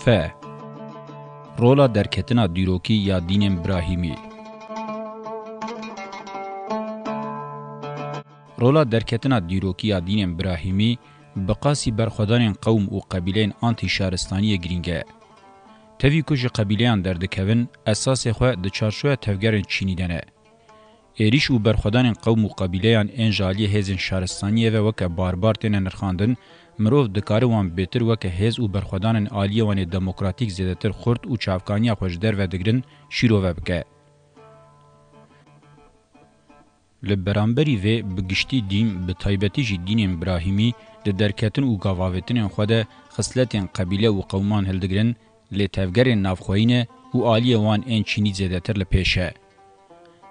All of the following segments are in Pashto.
ف. رولا درکتنا دیروکی یا دین ابراهیمی. رولا درکتنا دیروکی یا دین ابراهیمی بقاسی برخودان قوم و قبیلین آنتی شهرستانی گرینگه. تاوی کج قبیلیان دردکوین اساس خواه ده چارشوه تفگرین چینی دنه. ایریش و برخودان قوم و قبیلیان انجالی هزین شهرستانی و وکه باربارتین نرخاندن مروف دکاره وان بیتر وکه هز و برخودان آلیه وان دموکراتیک زیدتر خورد و چافکانی خوشدر و دگرن شیرو و بکه. لبرانبری و بگشتی دین به تایبتی جی دین ابراهیمی ده درکتن و گاواویتن خوده خصلتین قبیله و قومان هلدگرن لی تفگر نافخوینه و آلیه وان این چینی زیدتر لپیشه.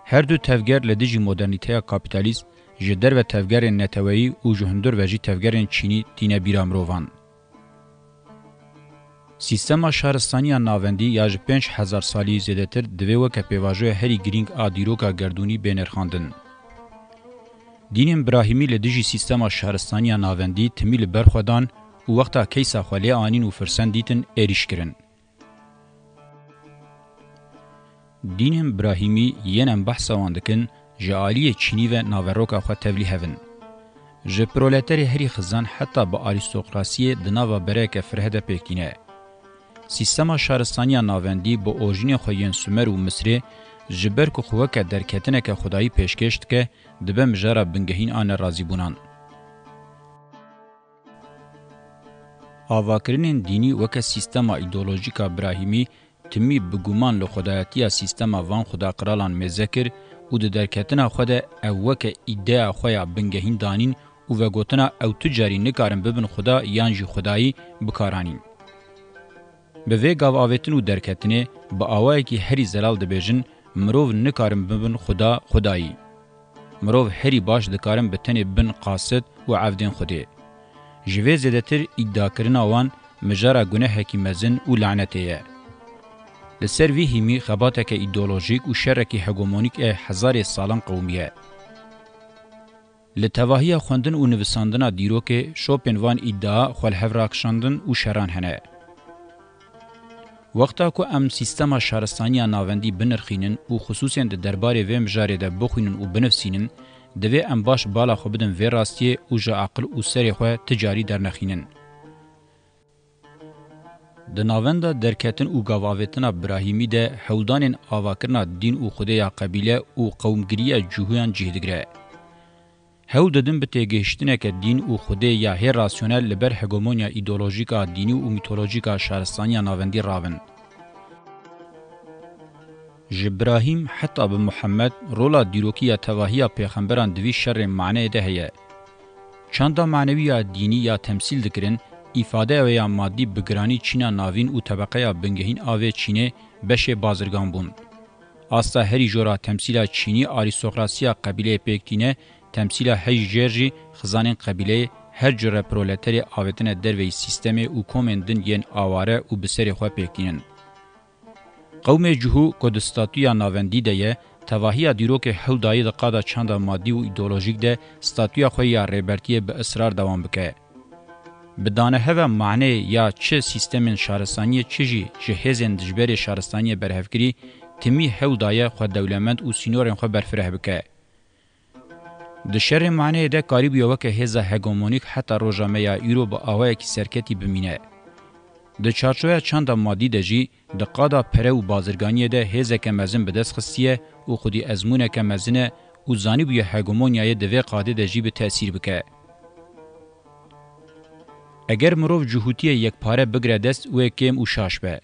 هر دو تفگر لدیجی مدرنیته کابیتالیست جدر و تفگر نتوایی و جهندر و جی تفگر چینی دین بیرامروان. سیستم شهرستانی ناوندی یا 5000 سالی زیدتر دوی وکه پیواجوه هری گرینگ آدیروکا گردونی بینرخاندن. دین ابراهیمی لدیجی سیستم شهرستانی ناوندی تمیل برخودان و وقتا کیسا خوالی آنین و فرسن دیتن ایریش کرن. دین ابراهیمی ینم بحثا واندکن جالی چینی و ناوروکا خوا تولی هفن. جه پرولتری هری خزان حتی با آریستوکراسی دناوا برک فرهده پیکینه. سیستما شهرستانی ناوندی با اوجین خوین سومر و مصری جبر که خوکه درکتنه که خدایی پیشکشت که دبه مجاره بنگهین آن رازی بونان. آواکرین دینی وکه سیستما ایدولوژیکا ابراهیمی تمی بگومان لخدایتی سیستم وان خدا قرالان مذکر او د درکتنا خود او وک ایده خویا بنگهین دانین او وگوتنا او تجاری نکارن ببن خدا یانجی خدایی بکارانین. به وی گاو آویتن و درکتنه با آوائی که هری زلال دبیجن مروو نکارن ببن خدا خدایی. مروو هری باش دکارن بتنی بن قاصد و عفدین خوده. جوی زیدتر ایده کرن آوان مجارا گناه هکی مزن و لعنتیه. لسر وی همی خباتک ایدولوژیک و شرکی هگمونیک هزار سالان قومیه. لتواهی خوندن و نویساندن دیروک شوپنوان ادعا خل هفراکشاندن و شران هنه. وقتا که ام سیستم شهرستانی ناوندی بنرخینن و خصوصا در درباره و مجاره ده بخوینن و بنفسینن دوی ام باش بالا خو بدن و راستیه و جا عقل و سری خو تجاری در نخینن. د ناوندا درکتن او گاواویتن ابراهیمی ده هولدان آواکرنا دین او خدای قبیله او قومگیری جوهیان جهدگره. هول ددن به تگهشتنه که دین او خدای یا هر راسیونل لبر هگمونیا ایدولوژیکا دینی و میتولوژیکا شهرستانی ناوندی راون. جبراهیم حتی به محمد رولا دیروکی تواهی پیغمبران دوی شر معنی ده هیه. چند معنوی یا دینی یا تمثیل دکرن ifade و یا مادی بگرانی چینا ناوین و طبقه بنگهین آوه چینه بشه بازرگان بون. آستا هری جورا تمثیل چینی آریستوکراسی قبیله پیکتینه تمثیل هی جرجی خزانین قبیله هر جور پرولتری آوهتن دروی سیستم و کومندن ین آواره و بسری خواه پیکتینن. قوم جهو کدستاتویا ناوندی ده تواهی دیروک حل دایی ده قادا چند مادی و ایدولوژیک ده ستاتویا خواه یا ریبرتی به اصرار دوام بکه. بدانه هوا معنی یا چه سیستم شهرستانی چجی جهازن دجبر شهرستانی برهفکری تمی هول دایه خود دولمند و سینورن خود برفره بکه. دشر معنی ده قریب یوکه هزا هگمونیک حتی روژامه یا ایرو با آوه کی سرکتی بمینه. ده چارچوه چند مادی ده جی ده قادا پره و بازرگانی ده هزا که مزن بدست خستیه و خودی ازمونه که مزنه و زانی بیا هگمونیای دوی قاده ده جی به تأثیر بکه. اگر مروف جهوتی یک پاره بگره دست و کم و شاش به.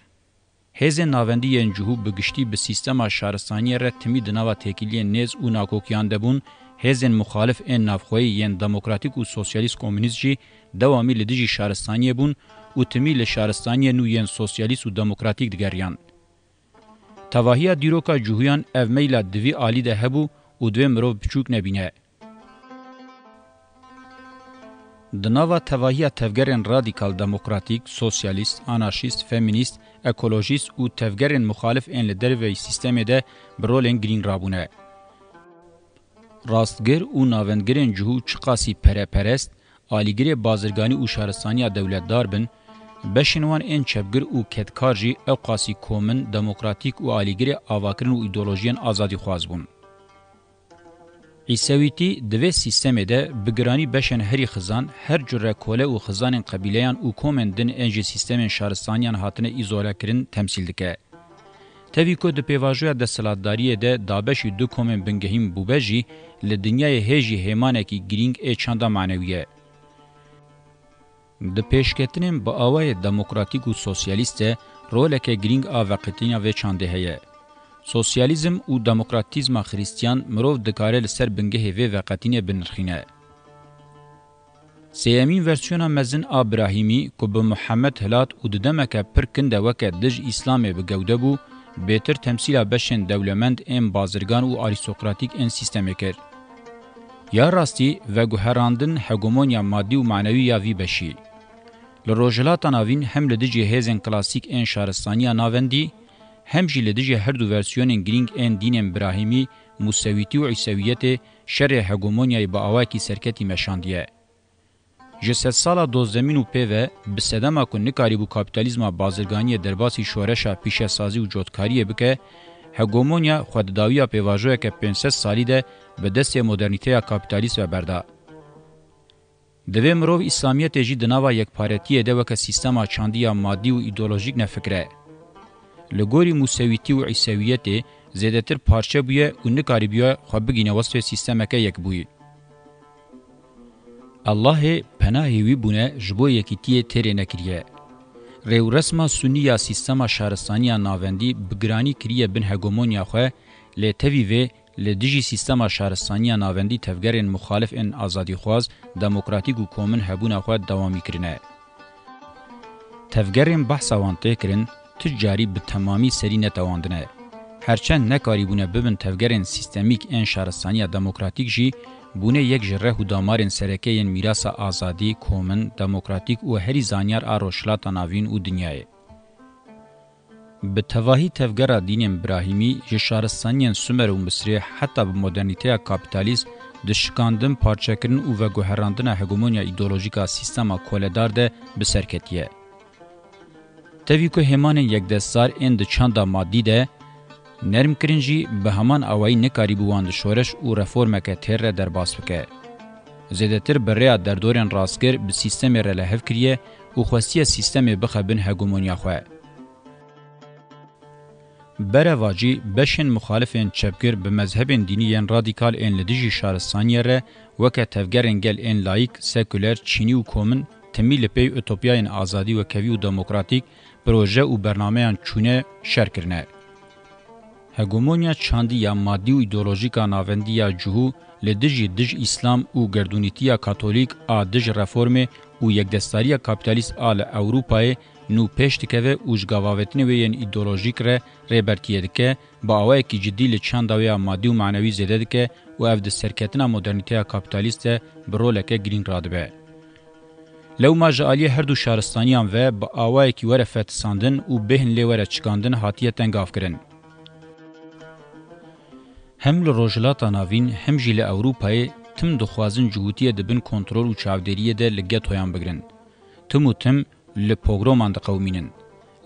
هز ناوندی ین جهو بگشتی به سیستم شهرستانی را تمی دناوا تکیلی نیز و ناکوکیان دبون هز مخالف این نافخوی ین دموکراتیک و سوسیالیست کمونیست جی دوامی لدیجی شهرستانی بون و تمی لشهرستانی نو ین سوسیالیست و دموکراتیک دگریان. تواهی دیروکا جهویان او میلا دوی آلی ده هبو و دوی مروف بچوک نبینه. دناوا تواهی تفگرن رادیکال دموکراتیک، سوسیالیست، آنارشیست، فمینیست، اکولوژیست و تفگرن مخالف این لدروی سیستم ده برولن گرین رابونه. راستگر و ناوندگرین جهو چقاسی پرست، آلیگری بازرگانی و شهرستانی دولتدار بن، بشنوان این چپگر و کتکار جی او قاسی کومن دموکراتیک و آلیگری آواکرن و ایدولوژیان آزادی خواز بون. عیسویتی دوی سیستم ده بگرانی بشن هری خزان هر جره کوله و خزان قبیلیان و کومن دن انجی سیستم شهرستانیان هاتنه ایزوله کرن تمثیل دکه. تاوی که ده پیواجوی ده سلطداریه ده دابشی دو کومن بنگهیم بوبجی لدنیای هیجی هیمانه کی گرینگ ای چاندا معنویه. د پیشکتنین با آوای دموکراتیک و سوسیالیست رولک گرینگ آوقتینیا و چانده هیه. سوسیالیزم و دموکراتیزم خریستیان مروف دکاره لسر بنگه و وقتینه بنرخینه. سیامین ورسیونا مزن ابراهیمی که به محمد هلات و ددمک پرکنده وکه دج اسلامی بگوده بو بهتر تمثیل بشن دولمند این بازرگان و آریستوکراتیک این سیستمی کرد. یا راستی و گوهراندن هگمونیا مادی و معنوی یا وی بشی. لروجلاتا ناوین هم لدجی هیزن کلاسیک این شهرستانیا ناوندی، هم جی لدجی هر دو ورسیون گرینگ این دین ابراهیمی، موسویتی و عیسویت شر هگمونیای با آواکی سرکتی مشاندیه. جسد سالا دوزدمین و پیوه بسدما کن نکاری بو کابیتالیزما بازرگانی درباسی شورشا پیش سازی و جوتکاریه بکه، هگمونیا خودداویا پیواجوه که 500 سالی ده به دست مدرنیته کابیتالیست و برده. دوی مروف اسلامیت جی دناوا یک پارتیه ده وکه سیستما چاندیا مادی و ایدولوژیک نفکره. لگوری موسویتی و عیسویت زیده تر پارچه بویه و نکاری بویه خواه بگینه وصف سیستمکه یک بویه. الله پناهی وی بونه جبو یکیتیه تیره نکریه. ریو رسما سنیا سیستما شهرستانیا ناوندی بگرانی کریه بن هگمونیا خواه لی تاوی وی لدیجی سیستما شهرستانیا ناوندی تفگرین مخالف این آزادی خواز دموکراتیک و کومن هبونا خواه دوامی کرنه. تفگرین بحثا وانته کرن تجاری به تمامی سری نتواندنه. هرچند نکاری بونه ببن تفگرین سیستمیک این شهرستانیا دموکراتیک جی بونه یک جره و دامارین سرکه میراث آزادی کومن دموکراتیک و هری زانیار آروشلاتا ناوین و دنیای. به تواهی تفگره دین ابراهیمی جشارستانین سومر و مصری حتی به مدرنیته کابیتالیست دشکاندن پارچکرن و گوهراندن هگمونیا ایدولوژیکا سیستما کولدار ده بسرکتیه. تاوی که همان یک دستار این ده چاندا مادی ده نرم کرنجی به همان آوائی نکاری بواند شورش و رفورمکه تیر را در باس بکه. زیده تر بریا در دورین راستگر به سیستم را لحف کریه و خواستی سیستم بخبن هگمونیا خواه. برواجی بشن مخالفین چپگر به مذهب دینی رادیکال این لدیجی شهرستانی را وکه تفگرین گل این لایک، سکولر، چینی و کومن تمیل پی اوتوپیاین آزادی و کوی و دموکراتیک پروژه و برنامه چونه شر کرنه. هگمونیا چاندی یا مادی و ایدولوژیکا ناوندی یا جهو لدیجی دج اسلام و گردونیتیا کاتولیک آ دج رفورم و یک دستاری کابیتالیست آل اوروپای نو پیش دکوه و جگاواوتنی وین ایدولوژیک ره ریبرتیه دکه با آوائی که جدی لچانداویا مادی و معنوی زیده دکه و اف دسترکتنا مدرنیته کابیتالیست برولکه گرین رادبه. لو ما جالی هر دو شهرستانیان و با آوائی که وره فتساندن و بهن لی وره چکاندن حاتیه تنگاف کرن. هم لروجلاتا ناوین هم جیل اوروپای تم دخوازن جهوتیه دبن کنترول و چاودریه ده لگه تویان بگرن. تم و تم لپوگرومان ده قومینن.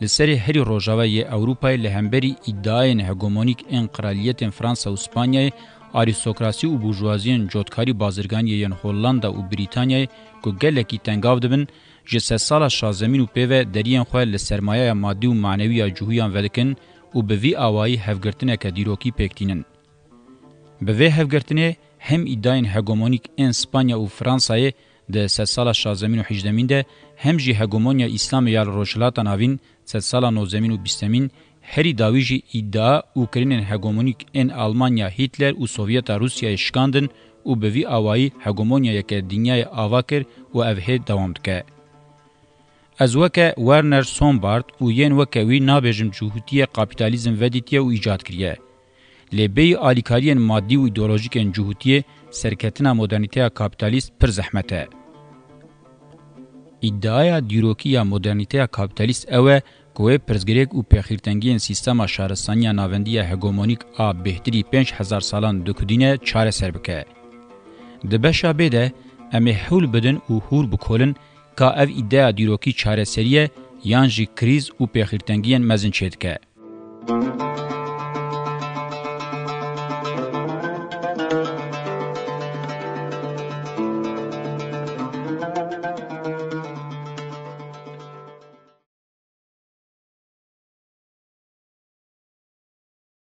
لسری هری روجاوی اوروپای لهمبری ادعای هگمونیک انقرالیت فرانسا و اسپانیای آریستوکراسی و بورژوازیان جوتکاری بازرگانی ین هولاندا و بریتانیای که گلکی تنگاو دبن جسه سالا شازمین و پیوه درین خواه لسرمایه مادی و معنوی جهویان ودکن و به وی آوائی هفگرتنه که دیروکی پیکتینن. به وی هفگرتنه هم ادعای هگمونیک این اسپانیا و فرانسای ده 3 سال 16 و 18 ده هم جی هگمونیا اسلام یا روشلاتا ناوین 3 سال 19 و 20 هری داویجی ادعا اوکراینن هگمونیک ان آلمانیا هیتلر و سوویت روسیا اشکاندن و به وی آوایی هگمونیا یک دنیای آواکر و اوه دوام دکه. از وکه ورنر سومبارد و ین وکه وی نابجم جهوتی کابیتالیزم ودیتیه و ایجاد کریه. لبی آلیکارین مادی و ایدولوژیکن جهوتی سرکتنا مدرنیته کابیتالیست پر زحمته. ادعای دیروکی یا مدرنیته کابیتالیست اوه که پرزگریک و پیخیرتنگین سیستما شهرستانی ناوندی هگمونیک آ بهتری 5000 سالان دکودینه چاره سر بکه. دبشا بیده امه حول بدن و هور بکولن که او ادعای دیروکی چاره سریه یان جی کریز و پێخیرتەنگیان مەزن چێدکە.